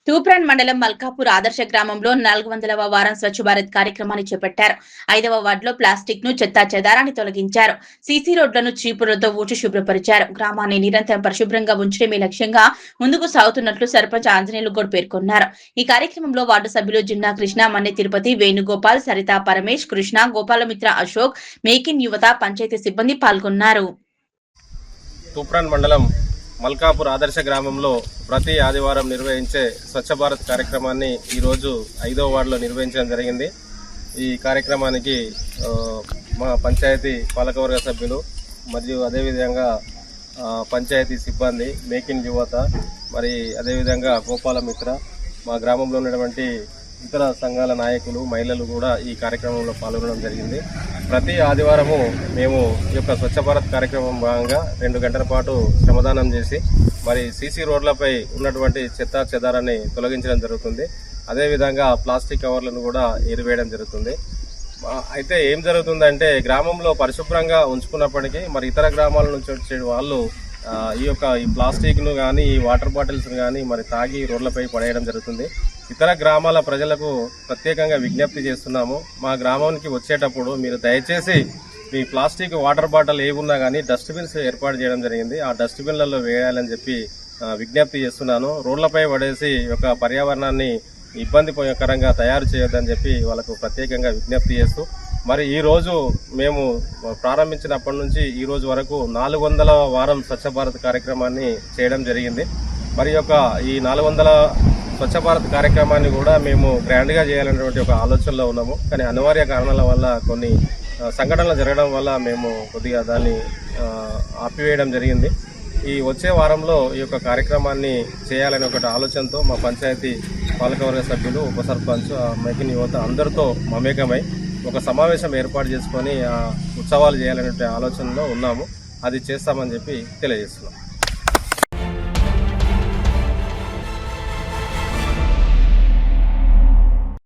తూప్రాన్ మండలం మల్కాపూర్ ఆదర్శ గ్రామంలో 400వ వారం స్వచ్ఛ భారత్ కార్యక్రమాన్ని చేపట్టారు. 5వ వార్డులో ప్లాస్టిక్ ను చెత్తా చెదారాన్ని తొలగించారు. సీసీ రోడ్లను చీపురులతో ఊడ్చి శుభ్రపరిచారు. గ్రామాన్ని నిరంతరం పరిశుభ్రంగా ఉంచడమే లక్ష్యంగా ముందుకు సాగుతున్నట్లు సర్పంచ్ ఆంజనేయులు గౌడ్ పేర్కొన్నారు. ఈ కార్యక్రమంలో వార్డు సభ్యులు జిన్నా కృష్ణ, మన్నె తిరుపతి, వేణుగోపాల్, సరిత పరమేష్, కృష్ణ, గోపాలమిత్ర అశోక్, మేకిన్ యువత, పంచాయతీ సిబ్బంది పాల్గొన్నారు. తూప్రాన్ మండలం మల్కాపూర్ ఆదర్శ గ్రామంలో ప్రతి ఆదివారం నిర్వహించే స్వచ్ఛ భారత్ కార్యక్రమాన్ని ఈరోజు 5వ వార్డులో నిర్వహించడం జరిగింది. ఈ కార్యక్రమానికి మా పంచాయతీ పాలకవర్గ సభ్యులు మరియు అదేవిధంగా పంచాయతీ సిబ్బంది, మేకిన్ యువత, మరి అదేవిధంగా గోపాలమిత్ర, మా గ్రామంలో ఉన్నటువంటి ఇతర సంఘాల నాయకులు, మహిళలు కూడా ఈ కార్యక్రమంలో పాల్గొనడం జరిగింది. ప్రతి ఆదివారము మేము ఈ యొక్క స్వచ్ఛ భారత్ కార్యక్రమం భాగంగా 2 గంటల పాటు శ్రమదానం చేసి మరి సీసీ రోడ్లపై ఉన్నటువంటి చెత్త చెదారాన్ని తొలగించడం జరుగుతుంది. అదేవిధంగా ప్లాస్టిక్ కవర్లను కూడా ఏరివేయడం జరుగుతుంది. అయితే ఏం జరుగుతుందంటే గ్రామంలో పరిశుభ్రంగా ఉంచుకున్నప్పటికీ మరి ఇతర గ్రామాల నుంచి వచ్చే వాళ్ళు ఈ ప్లాస్టిక్ను కానీ ఈ వాటర్ బాటిల్స్ను కానీ మరి తాగి రోడ్లపై పడేయడం జరుగుతుంది. ఇతర గ్రామాల ప్రజలకు ప్రత్యేకంగా విజ్ఞప్తి చేస్తున్నాము. మా గ్రామానికి వచ్చేటప్పుడు మీరు దయచేసి మీ ప్లాస్టిక్ వాటర్ బాటిల్ ఏమున్నా కానీ డస్ట్బిన్స్ ఏర్పాటు చేయడం జరిగింది. ఆ డస్ట్బిన్లలో వేయాలని చెప్పి విజ్ఞప్తి చేస్తున్నాను. రోడ్లపై పడేసి యొక్క పర్యావరణాన్ని ఇబ్బందికరంగా తయారు చేయొద్దని చెప్పి వాళ్ళకు ప్రత్యేకంగా విజ్ఞప్తి చేస్తూ మరి ఈరోజు మేము ప్రారంభించినప్పటి నుంచి ఈరోజు వరకు 400వ వారం స్వచ్ఛ భారత్ కార్యక్రమాన్ని చేయడం జరిగింది. మరి ఈ 400 స్వచ్ఛ భారత్ కార్యక్రమాన్ని కూడా మేము గ్రాండ్గా చేయాలనేటువంటి ఒక ఆలోచనలో ఉన్నాము. కానీ అనివార్య కారణాల వల్ల కొన్ని సంఘటనలు జరగడం వల్ల మేము కొద్దిగా దాన్ని ఆపివేయడం జరిగింది. ఈ వచ్చే వారంలో ఈ యొక్క కార్యక్రమాన్ని చేయాలనే ఒక ఆలోచనతో మా పంచాయతీ పాలకవర్గ సభ్యులు, ఉప సర్పంచ్, మేకిన్ యువత అందరితో మమేకమై ఒక సమావేశం ఏర్పాటు చేసుకొని ఉత్సవాలు చేయాలనే ఆలోచనలో ఉన్నాము. అది చేస్తామని చెప్పి తెలియజేస్తున్నాం.